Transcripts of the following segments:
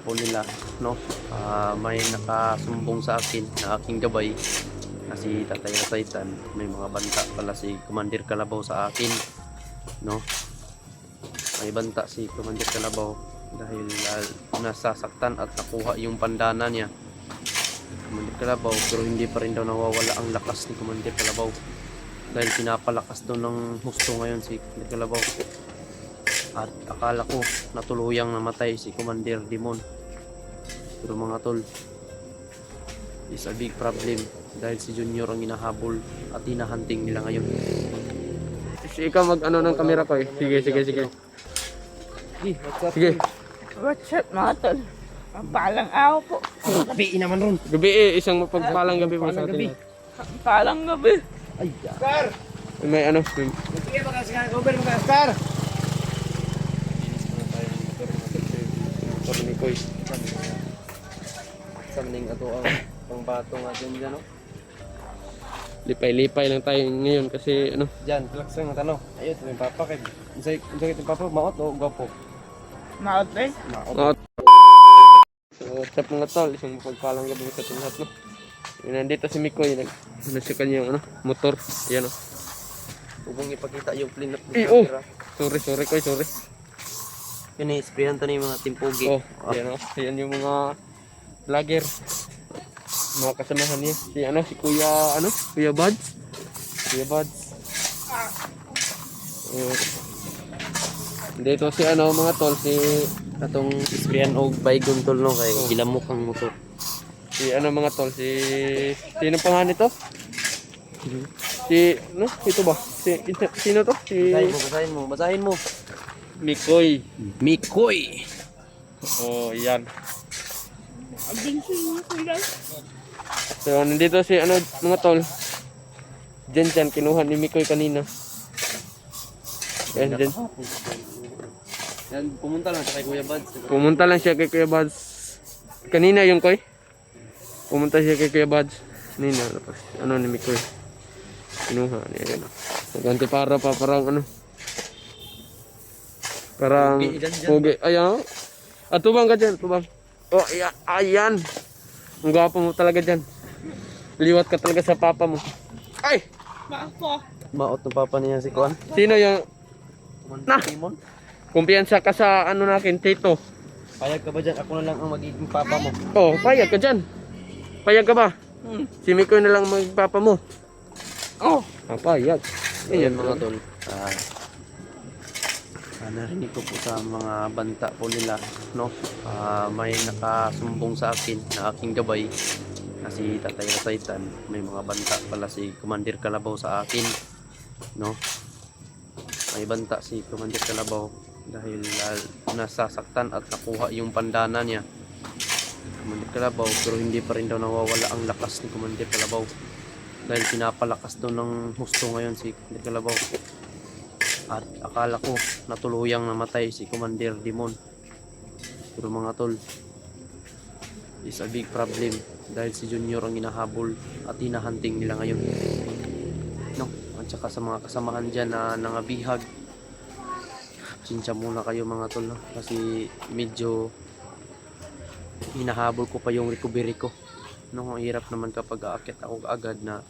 po nila, no? May nakasumbong sa akin na aking gabay na si Tatay Rasaytan. May mga banta pala si Commander Kalabaw sa akin, no? May banta si Commander Kalabaw dahil nasasaktan at nakuha yung pandana niya. Commander Kalabaw, pero hindi pa rin daw nawawala ang lakas ni Commander Kalabaw dahil pinapalakas daw ng husto ngayon si Commander Kalabaw. At akala ko natuluyang namatay si Commander Dimon, pero mga tol, is a big problem dahil si Junior ang hinahabol at hinahunting nila ngayon. Ikaw mag-ano ng camera ko eh. Sige. Sige. What's up mga tol? Ang palang araw po. Gabi naman ron. Gabi eh, isang mapagpalang gabi po sa atin. Ang palang gabi. Ay, Scar! May ano, Sige mga Scar, cover mga Scar! motor ni Koy. Samning ato ang pangbato nga dyan, no? lipay-lipay lang tayo ngayon kasi ano. Dyan, relax lang ang tanong. Ayun, yung papa kay. Unsay yung papa, maot o gwapo? Maot eh. Maot. So, what's up mga tol, isang mapagpalang gabi sa ating lahat, no? Nandito si Mikoy, ano siya kanyang ano, motor. Ayan o. Hubong ipakita yung clean up Eh, oh. Sorry Koy, sorry. Yun eh, sprayan to na yung mga timpugi. Oh, ayan o. Ayan yung mga vlogger. Mga kasamahan niya. Si Kuya Buds. Dito si mga tol, si Atong sprayan og baygon tol, no? Kay gilamok ang motor. mga tol, sino pangalan nito? Ito ba? Sino to? Basahin mo. Mikoy. Mikoy. Oh, yan. Abing siya sila. So, nandito si mga tol. Dyan, kinuha ni Mikoy kanina. Yan, dyan. Yan, pumunta lang sa kay Kuya Buds. Pumunta lang siya kay Kuya Buds. Kanina yung Koy. Pumunta siya kay Kuya Buds. Kanina, tapos ni Mikoy. Kinuha niya, yan. Naganti para pa, parang parang pogi. Ayan. Tubang ka dyan, tubang. Oh, ayan. Ang gwapo mo talaga dyan. Liwat ka talaga sa papa mo. Ay! Ako. Maot ng papa niya si Kuan. Sino yung Nah. Timon. kumpiyansa ka sa nakin, Tito? Payag ka ba dyan? Ako na lang ang magiging papa mo. Oh, payag ka dyan. Payag ka ba? Si Mikoy na lang maging papa mo. Oh. Payag. Ayan mga tol. Narinig ko po sa mga banta po nila, no? May nakasumbong sa akin na aking gabay na si Tatay Rasaytan. May mga banta pala si Commander Kalabaw sa akin, no? May banta si Commander Kalabaw dahil nasasaktan at nakuha yung pandana niya. Commander Kalabaw, pero hindi pa rin daw nawawala ang lakas ni Commander Kalabaw dahil pinapalakas daw ng husto ngayon si Commander Kalabaw. At akala ko natuluyang namatay si Commander Dimon, pero mga tol, is a big problem dahil si Junior ang hinahabol at hinahunting nila ngayon, no? At saka sa mga kasamahan dyan na nangabihag, sinsya muna kayo mga tol, no? Kasi medyo hinahabol ko pa yung recovery ko, no? Ang hirap naman kapag aakyat ako agad na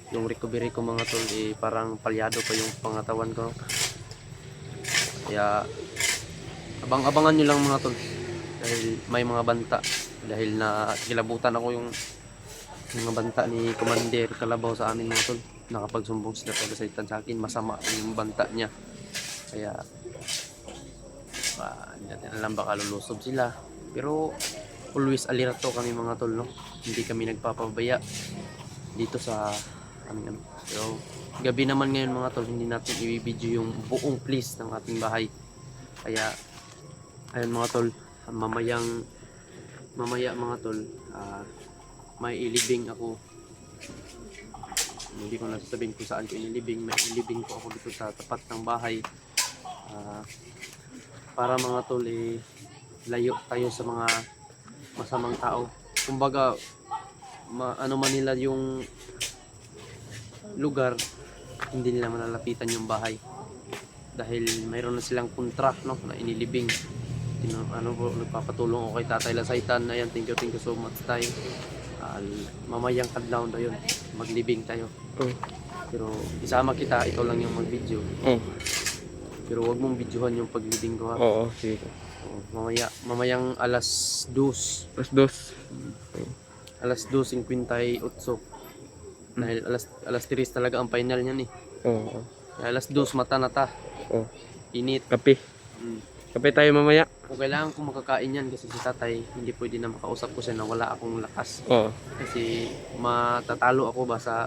yung recovery ko mga tol, parang palyado pa yung pangatawan ko, no? Kaya abang-abangan nyo lang mga tol dahil may mga banta, dahil na kilabutan ako yung mga banta ni Commander Kalabaw sa amin mga tol. Nakapagsumbong sila pag-asaitan sa akin, masama yung banta niya. Kaya hindi natin alam, baka lulusob sila, pero always alerto kami mga tol, no? Hindi kami nagpapabaya dito sa aming pero gabi naman ngayon mga tol, hindi natin i-video yung buong place ng ating bahay. Kaya ayun mga tol, mamaya mga tol, may ilibing ako. Hindi ko nasasabihin kung saan ko inilibing. May ilibing ko ako dito sa tapat ng bahay, para mga tol, layo tayo sa mga masamang tao. Kumbaga ano man nila yung lugar, hindi nila malalapitan yung bahay dahil mayroon na silang kontra, no, na inilibing. ano po, nagpapatulong ako kay Tatay Lasaitan. Ayan, thank you so much tayo. Mamayang kadlaw daw yun, maglibing tayo. Oh. Pero isama kita, ito lang yung mag-video. Oh. Pero wag mong videohan yung paglibing ko ha. Oo, sige. Mamayang alas 2. Plus dos. Alas 2:58. Dahil alas 3 talaga ang final niyan eh. Oo. Kaya alas 2 mata na ta. Oh. Init. Kape. Mm. Kape tayo mamaya. Kung kailangan kong makakain yan kasi si tatay, hindi pwede na makausap ko siya na wala akong lakas. Oo. Kasi matatalo ako ba sa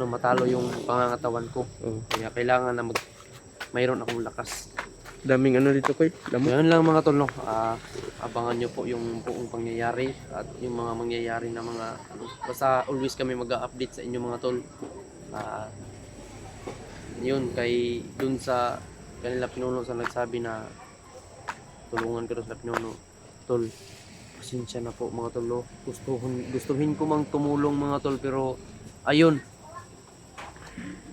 matalo yung pangangatawan ko. Oh. Kaya kailangan na mayroon akong lakas. Daming ano dito koy. Lamok. Ngayon lang mga tol, no? Abangan nyo po yung buong pangyayari at yung mga mangyayari na mga basta always kami mag-update sa inyo mga tol. Yun kay dun sa kanila pinuno sa nagsabi na tulungan ko sa pinuno tol, pasensya na po mga tol, no? Gustuhin ko mang tumulong mga tol, pero ayun,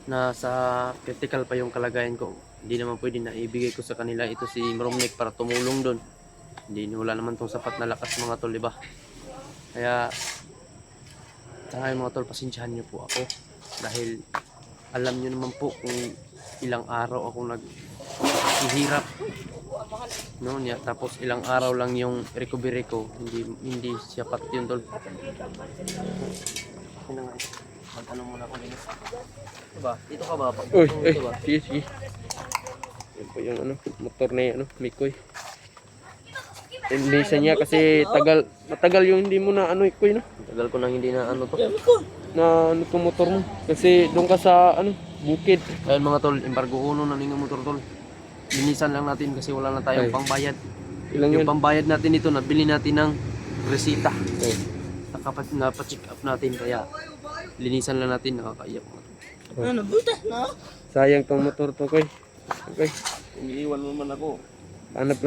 nasa critical pa yung kalagayan ko. Hindi naman pwede na ibigay ko sa kanila ito si Romnick para tumulong doon. Hindi, wala naman tong sapat na lakas mga tol, diba? Kaya sa ngayon mga tol, pasensyahan niyo po ako dahil alam niyo naman po kung ilang araw ako naghihirap, no? Tapos ilang araw lang yung recovery ko, hindi sapat yun tol. Mag-ano muna ako din. Diba? Dito ka ba? Uy, Diba? sige. Yan po yung motor na Mikoy. Inlisa niya kasi matagal yung hindi mo na Ikoy, no? Tagal ko nang hindi na to. Na tong motor mo. Kasi doon ka sa bukid. Ayun mga tol, embargo uno na ng motor tol. Linisan lang natin kasi wala na tayong Ay. pangbayad. Ilang Yung yun? pambayad natin ito, nabili natin ng resita. Okay. Napa-check up natin, kaya linisan lang natin, nakakaiyak. Ano, butas na? Sayang tong motor to, Koy. Okay. Iniiwan mo man ako. Hanap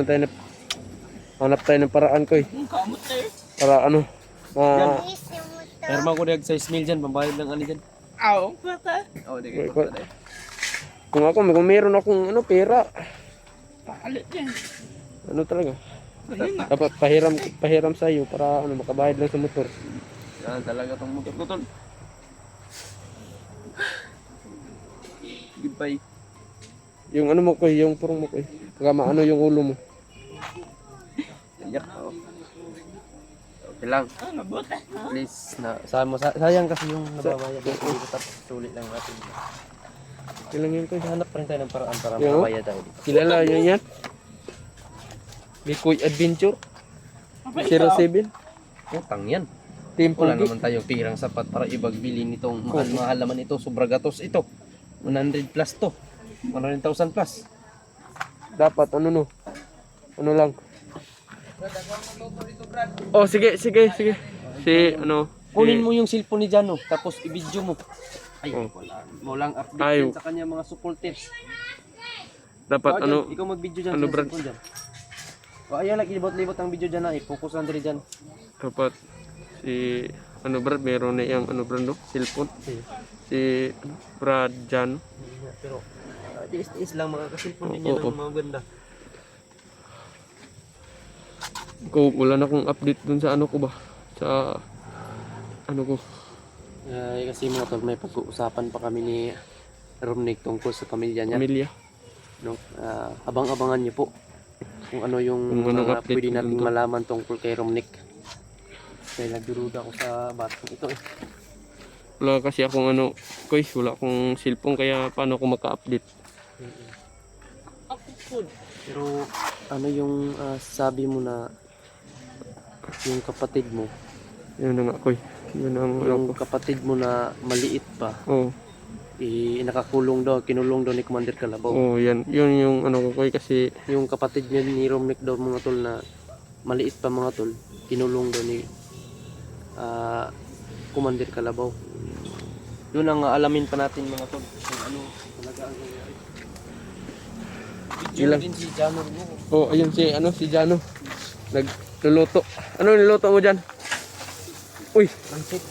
tayo ng paraan, Koy. Ang kamot tayo. Para Perma ko diag 6 mil dyan, pambayad lang dyan. Aw, bata. Oh, di Wait, kayo kung meron akong pera, Palit yan. talaga. Ganun na. Dapat pahiram sa iyo para makabayad lang sa motor. Yan talaga tong motor ko tol. Goodbye. Yung mo, Koy, yung purong mo, Koy. Pagka yung ulo mo. Iyak ako. Okay lang. Ano, butas na? Please, sayang kasi yung nababayad natin dito, tapos sulit lang natin. Ilang yun, Koy? Hanap pa rin tayo ng paraan para Yo. makabayad tayo dito. Kilala nyo yan? Mikoy Adventure 07. Utang yan. Team Wala Pogi. naman tayong pirang sapat para ibagbili nitong mahal naman ito. Sobra gatos ito. 100 plus to. 100,000 plus. Dapat lang. Oh, sige. Si Kunin mo yung cellphone ni Jano, tapos i-video mo. Ay, Oh. wala. Walang update Ay. yan sa kanya mga supporters. dapat Ikaw mag-video dyan ano, sa Brad? cellphone dyan. O ayan lang, libot-libot ang video dyan na. I-focus lang dyan. dapat si Brad, meron na yung Brad, no? Cellphone. Si Brad Jan. Pero, tiis-tiis lang mga ka-cellphone din Oo, yan oo. ang mga ganda. Wala na akong update dun sa ko ba? Sa ko. Kasi mga tol, may pag-uusapan pa kami ni Romnick tungkol sa pamilya niya. Pamilya. No? Abang-abangan niyo po kung ano yung Kung anong mga update pwede nating dun to. malaman tungkol kay Romnick. Dahil nagduruda ako sa batong ito eh. Wala kasi akong Koy, wala akong cellphone kaya paano ako maka-update? Pero ano yung sabi mo na yung kapatid mo, Yun na nga, Koy. Yun ang yung ko. kapatid mo na maliit pa, Oh. kinulong daw ni Commander Calabaw. Oh, yan. Yun yung ko, Koy, kasi Yung kapatid niya ni Romnick daw mga tol na maliit pa mga tol, kinulong daw ni Commander Calabaw. Yun ang alamin pa natin mga tol, kung ano talaga ang nangyari. Video Ilang- din si Jano mo. oh, ayun si Jano. Nagluluto. Ano niluto mo diyan? Uy, Pansit.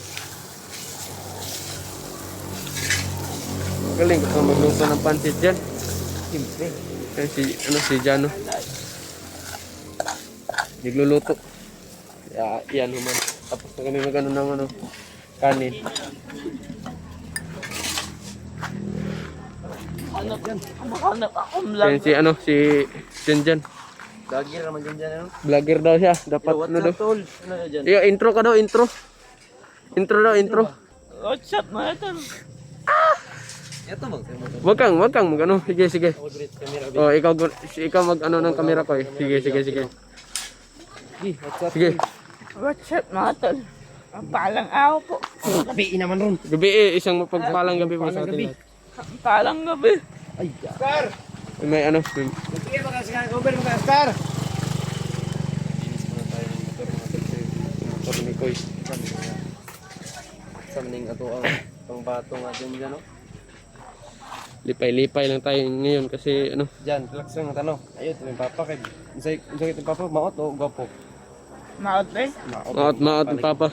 galing ka magluto ng pansit diyan. Siyempre. Si Jano. Nagluluto. Yan naman. Tapos na kami mag-ano ng ano, kanin. Hanap akong Yan si ano, si Janjan. Gagir naman dyan ano? Vlogger daw siya. Dapat ano daw. tol? Ano na dyan? Iyo, intro ka daw, intro. Intro daw, intro. What's up, mga tol? Ito bang? Wag kang mag-ano. Sige, sige. Camera. Oh, ikaw mag-ano ng camera ko eh. Sige, sige, sige. What's up? Sige. What's up, mga tol? Ang palang araw po. Gabi naman ron. Gabi isang mapagpalang gabi po sa atin lahat. Ang palang gabi. Ay, Oscar! May ano, Sige mga kasing Uber mga Oscar! motor ni Koy. samning ato ang pangbato nga dyan no? Lipay-lipay lang tayo ngayon kasi ano, Dyan, relax lang ang tanong. Ayun, yung papa kay. Isay yung papa, maot o gwapo? Maot eh. maot ng papa.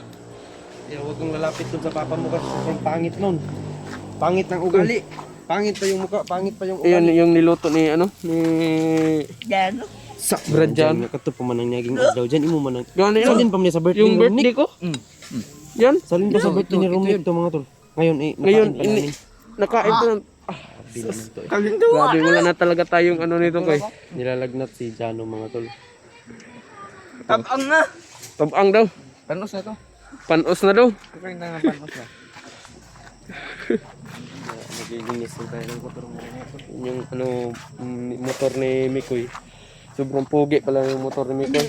Huwag kong lalapit dun sa papa mo kasi sobrang pangit nun. Pangit ng ugali. Pangit pa yung mukha, pangit pa yung Ayun ugali. yung niluto ni ano, ni Yan. Sa Brad Jan. Kato pa man ang naging adlaw dyan, imo man ang... Gano yun? Salin pa man niya sa birthday Yung ni birthday Romnick. ko? Yan. Salin pa sa birthday ni Romnick to mga tol. Ngayon eh, Ngayon, nakain pa namin. nakain pa ng... Grabe naman to eh. Grabe, wala na talaga tayong ano nito Koy. Nilalagnat si Jano mga tol. Tabang na. Tabang daw. Panos na to? Panos na daw. Kaya na nga panos na. Naglilinis lang tayo ng motor mo. Yung ano, motor ni Mikoy. Sobrang pugi pala yung motor ni Mikoy.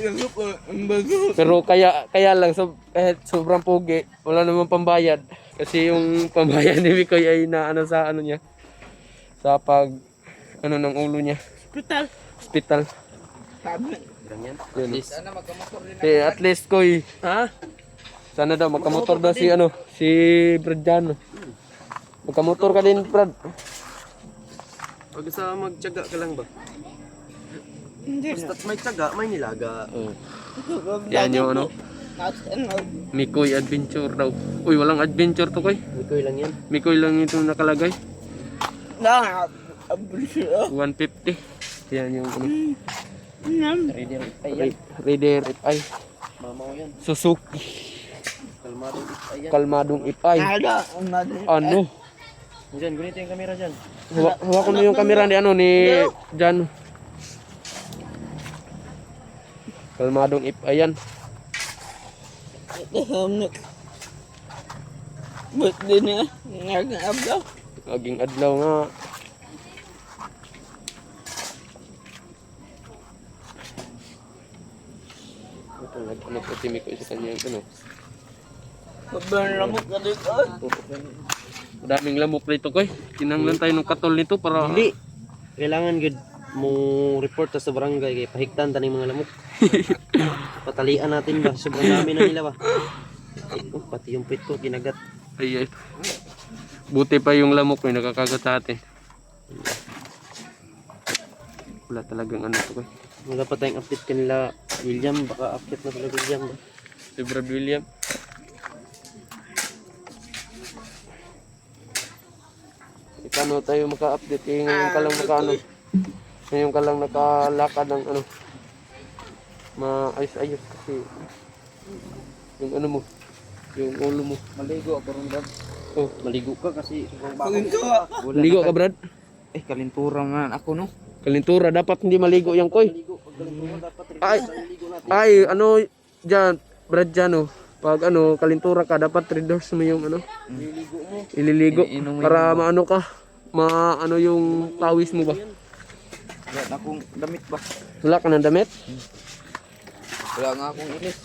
Pero kaya lang kahit sobrang pugi, wala namang pambayad. Kasi yung pambayad ni Mikoy ay naano sa ano niya. Sa pag ano ng ulo niya, Hospital. hospital. Sabi. Ganyan. Yun. Sana magkamotor din At least Koy, ha? Sana daw magkamotor daw si ano, si Bradiano. Magkamotor ka din, Brad. Pag sa magtiyaga ka lang ba? Hindi na. Basta't may tiyaga, may nilaga. Yan yung ano, Mikoy Adventure daw. Uy, walang adventure to Koy. Mikoy lang yan. Mikoy lang ito nakalagay. Na. Abusyo. 150. Yan yung ano, Ready rin. Ay yan. Raider Ipay. Mama ko yan. Suzuki. Kalmadong ay yan. Kalmadong Ipay. Nada. Ang nada. Ano? Diyan, gunito yung camera dyan. Hawakan mo yung camera ni ano ni Jan. Kalmadong Ipay yan. Hamnak. Ba't din na? Ngagang ablaw. Aging adlaw nga. Ito, ano po si Mikoy sa kanya yung ano. Sobrang lamok ka dito. Daming lamok dito Koy. Kinanglan tayo ng katol nito para... Hindi. Kailangan good mo report sa barangay kay pahigtan taning mga lamok. Patalian natin ba? Sobrang dami na nila ba? Oh, pati yung pit ko kinagat. Ay, ay. Buti pa yung lamok may nakakagat sa atin. Wala talagang ano to Koy. Wala pa tayong update kanila William. Baka update na pala William ba? Si Brad William. Paano tayo maka-update? Eh, ngayon ka lang maka-ano. Ngayon ka lang nakalakad ng ano. Maayos-ayos kasi yung ano mo, yung ulo mo. Maligo ako ron Brad. Oh, Maligo ka kasi sobrang bako. Wala ligo na ka Brad? kalintura nga ako no. Kalintura, dapat hindi maligo yan Koy. Maligo. Pag kalintura dapat rin Ay, maligo natin. ay, ano dyan, Brad dyan oh. Pag ano, kalintura ka, dapat 3 doors mo yung ano, Maligo mo. ililigo. Iinumin Para maano ka, maano yung pawis mo ba? Wala na akong damit ba? Wala ka ng damit? Wala nga akong ilis.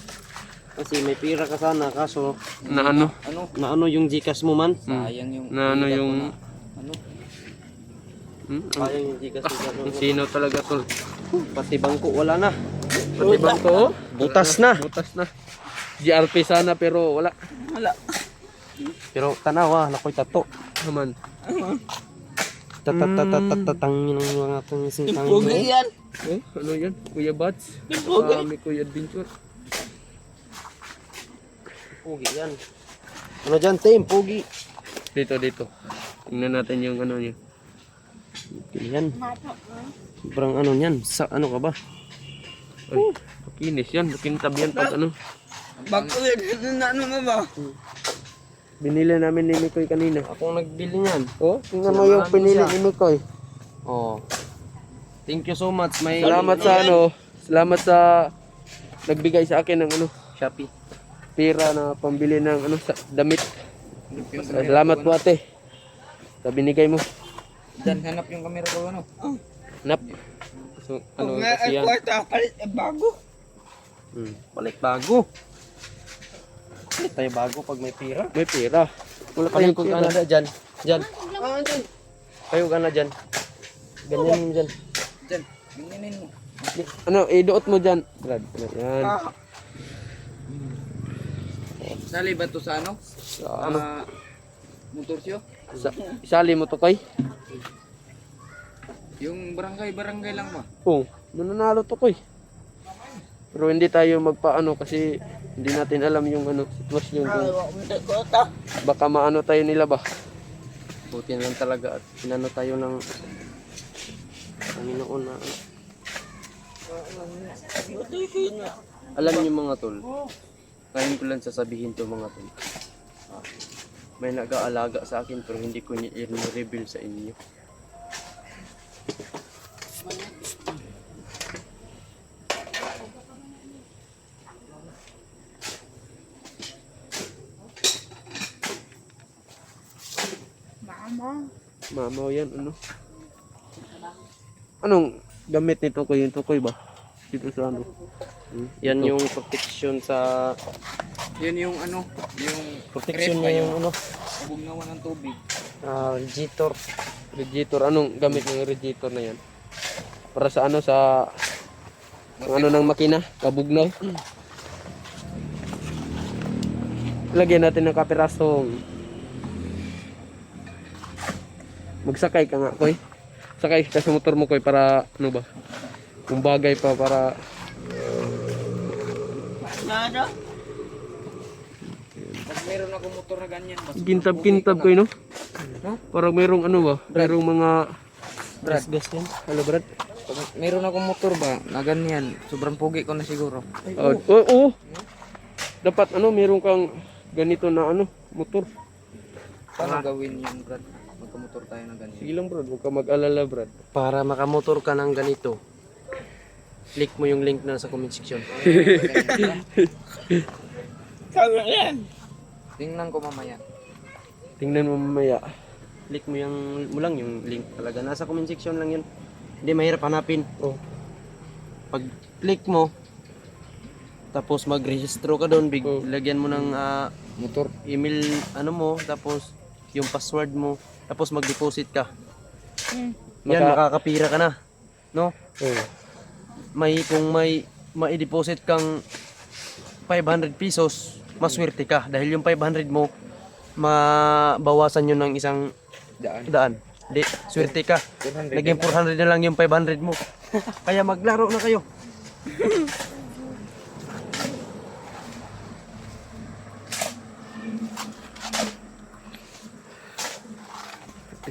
Kasi may pira ka sana kaso Na ano? Ano? na ano yung Gcash mo man. Sayang yung... Na ano yung... Ano? Sayang yung Gcash mo. Ang sino talaga tol? Pati bangko wala na. Pati bangko? Butas na. Butas na. GRP sana pero wala. Wala. Pero tanawa, nakoy tato. Naman. Tatangin ng mga itong sintangin mo. Pugi yan. Oh, ano yan? Kuya Bats? Pugi. Kami Kuya Adventure. Pugi yan. Ano dyan, Tim? Pugi. Dito, dito. Tingnan natin yung ano niya. Yan. Sobrang ano yan. Sa ano ka ba? Ay, makinis yan. Makintab yan pag ano. Bakit? Ano mo ba? Binili namin ni Mikoy kanina. Akong nagbili niyan. Oh, tingnan mo yung pinili ni Mikoy. Oh. Thank you so much. May Salamat sa ano. Salamat sa nagbigay sa akin ng ano. Shopee. Pera na pambili ng ano sa damit. Salamat po ate. Sa binigay mo. Dan, hanap yung camera ko ano. Nap. So, ano kasi yan? palit bago. Balik bago. Balik tayo bago pag may pira. May pera. Wala Kayo tayong kung pera. ano dyan. Dyan. Kayo ka na dyan. Ganyan mo dyan. Dan, ganyanin mo. Ano, iduot mo dyan. Brad, yan. Sali ba to sa ano? Sa ano? Motor siyo? Isali mo to kay? Yung barangay lang ba? Oo, nananalo to kay. Pero hindi tayo magpaano kasi hindi natin alam yung ano sitwasyon kung baka maano tayo nila ba. Buti na lang talaga at pinano tayo ng Panginoon na ano. Alam niyo mga tol, ngayon ko lang sasabihin to mga tol. May nag-aalaga sa akin pero hindi ko i-reveal sa inyo. Mamaw yan ano. Anong gamit nito ko yung tukoy ba? Dito sa ano. Yan yung protection sa Yun yung ano, yung protection niya yung ano, bugnawan ng tubig. radiator. Radiator. Anong gamit ng radiator na yan? Para sa ano sa ang ano ng makina, kabugnaw. Lagyan natin ng kapirasong. Magsakay ka nga, Koy. Sakay ka sa motor mo, Koy, para ano ba? Kung bagay pa para Nada. Pag meron ako motor na ganyan, mas kintab-kintab, Koy, no? Parang merong ano ba? Merong mga Gas yan. ano, Brad? pag meron akong motor ba na ganyan, sobrang pogi ko na siguro. Oo. Dapat ano, meron kang ganito na ano, motor. Paano gawin yun, Brad? Magkamotor tayo na ganyan. Sige lang, Brad. Huwag ka mag-alala, Brad. Para makamotor ka ng ganito, click mo yung link na sa comment section. Sabi yan. Tingnan ko mamaya. Tingnan mo mamaya. Click mo lang yung link talaga. Nasa comment section lang yun. Hindi mahirap hanapin. Oh. Pag click mo, tapos mag-rehistro ka doon, Oh. lagyan mo ng Motor. email ano mo, tapos yung password mo, tapos mag-deposit ka. Yan, makakapira ka na. No? Oh. Kung may mai-deposit kang 500 pesos, maswerte ka. Dahil yung 500 mo, mabawasan yun ng isang daan. Di, swerte ka. Naging 400 na lang yung 500 mo. Kaya maglaro na kayo.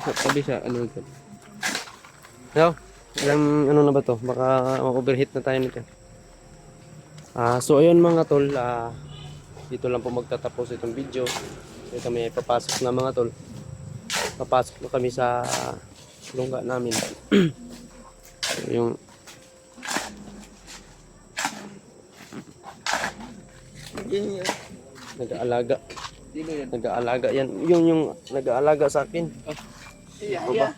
Sabi sa ano ito. No? Ilang ano na ba to? Baka ma-overheat na tayo nito. So ayun mga tol, dito lang po magtatapos itong video. Dito kami papasok na mga tol. Papasok na kami sa lungga namin. So, yung nag-aalaga. Sino yan? Nag-aalaga yan. Yung nag-aalaga sa akin. Iya.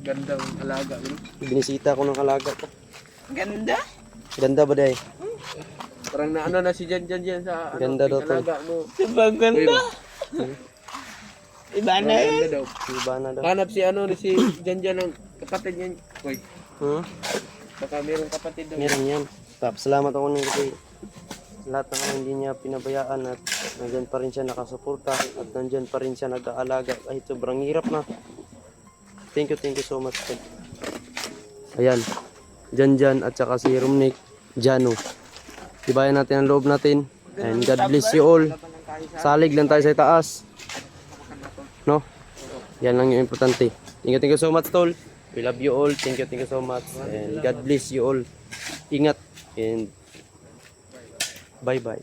Gandang alaga. No? Binisita ko ng alaga ko. Ganda. Ganda ba day? Parang naano na si Jan sa ano, Ganda daw to. alaga mo. Diba ganda? Iba na yan. Ganda daw. Iba na daw. Hanap si ano ni si Jan ng kapatid niya. Koy, Huh? baka merong kapatid daw. Meron yan. Salamat ako ng kasi lahat ng hindi niya pinabayaan at nandyan pa rin siya nakasuporta at nandyan pa rin siya nag-aalaga kahit sobrang hirap na. Thank you so much. Ayan, Jan at saka si Rumnik, Jano. Tibayan natin ang loob natin and God bless you all. Salig lang tayo sa itaas. No? Yan lang yung importante. Thank you so much tol. We love you all. Thank you so much and God bless you all. Ingat. And bye-bye.